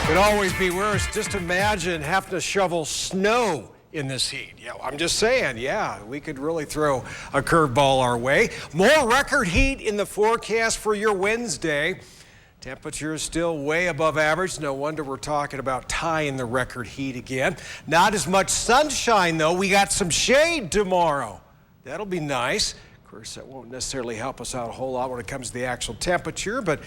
Could always be worse. Just imagine having to shovel snow in this heat. Yeah, I'm just saying, yeah, we could really throw a curveball our way. More record heat in the forecast for your Wednesday. Temperatures still way above average. No wonder we're talking about tying the record heat again. Not as much sunshine, though. We got some shade tomorrow. That'll be nice. Of course, that won't necessarily help us out a whole lot when it comes to the actual temperature, but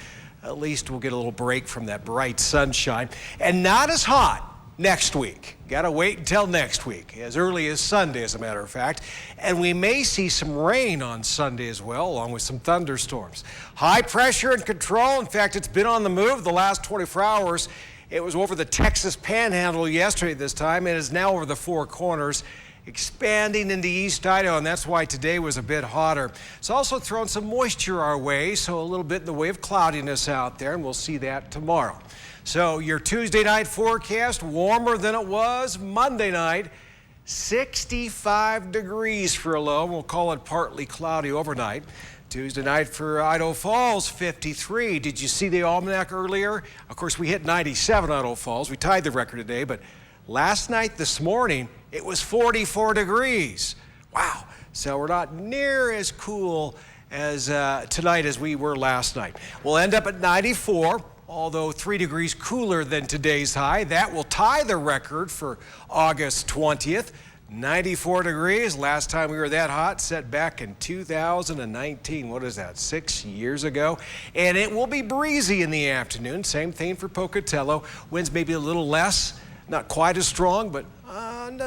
at least we'll get a little break from that bright sunshine. And not as hot next week. Got to wait until next week, as early as Sunday, as a matter of fact. And we may see some rain on Sunday as well, along with some thunderstorms. High pressure and control. In fact, it's been on the move the last 24 hours. It was over the Texas Panhandle yesterday this time. It is now over the Four Corners, expanding into East Idaho, and that's why today was a bit hotter. It's also thrown some moisture our way, so a little bit in the way of cloudiness out there, and we'll see that tomorrow. So your Tuesday night forecast, warmer than it was Monday night, 65 degrees for a low. We'll call it partly cloudy overnight. Tuesday night for Idaho Falls, 53. Did you see the almanac earlier? Of course, we hit 97 Idaho Falls. We tied the record today, but last night, this morning, it was 44 degrees. Wow. So we're not near as cool as tonight as we were last night. We'll end up at 94, although 3 degrees cooler than today's high. That will tie the record for August 20th. 94 degrees. Last time we were that hot, set back in 2019. What is that, 6 years ago? And it will be breezy in the afternoon. Same thing for Pocatello. Winds maybe a little less. Not quite as strong, but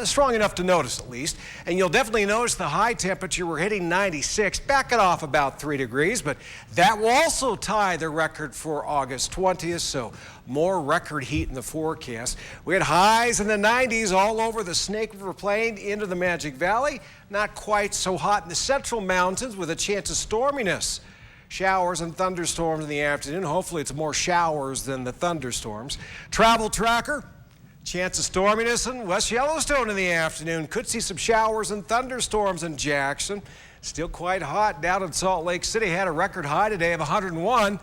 strong enough to notice at least. And you'll definitely notice the high temperature. We're hitting 96, backing off about 3 degrees, but that will also tie the record for August 20th, so more record heat in the forecast. We had highs in the 90s all over the Snake River Plain into the Magic Valley. Not quite so hot in the central mountains with a chance of storminess. Showers and thunderstorms in the afternoon. Hopefully it's more showers than the thunderstorms. Travel tracker. Chance of storminess in West Yellowstone in the afternoon. Could see some showers and thunderstorms in Jackson. Still quite hot down in Salt Lake City. Had a record high today of 101.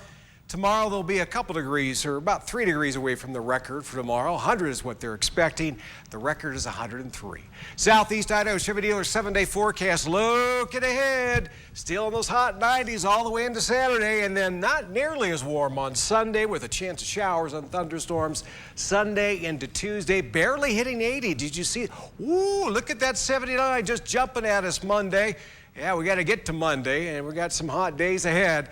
Tomorrow there'll be a couple degrees, or about 3 degrees away from the record for tomorrow. 100 is what they're expecting. The record is 103. Southeast Idaho Chevy Dealer 7-day forecast. Looking ahead. Still in those hot 90s all the way into Saturday, and then not nearly as warm on Sunday with a chance of showers and thunderstorms. Sunday into Tuesday, barely hitting 80. Did you see? Ooh, look at that 79 just jumping at us Monday. Yeah, we got to get to Monday, and we got some hot days ahead.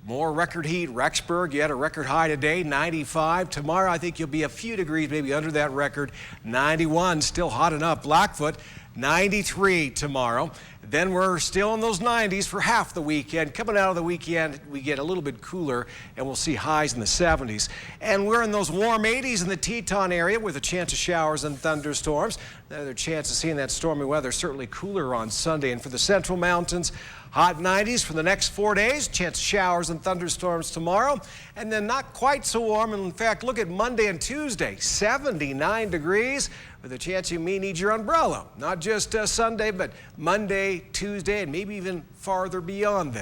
More record heat. Rexburg, you had a record high today, 95. Tomorrow, I think you'll be a few degrees maybe under that record. 91, still hot enough. Blackfoot, 93 tomorrow. Then we're still in those 90s for half the weekend. Coming out of the weekend, we get a little bit cooler, and we'll see highs in the 70s. And we're in those warm 80s in the Teton area with a chance of showers and thunderstorms. Another chance of seeing that stormy weather, certainly cooler on Sunday. And for the central mountains, hot 90s for the next 4 days. Chance of showers and thunderstorms tomorrow. And then not quite so warm. And in fact, look at Monday and Tuesday, 79 degrees with a chance you may need your umbrella. Not just Sunday, but Monday, Tuesday, and maybe even farther beyond that.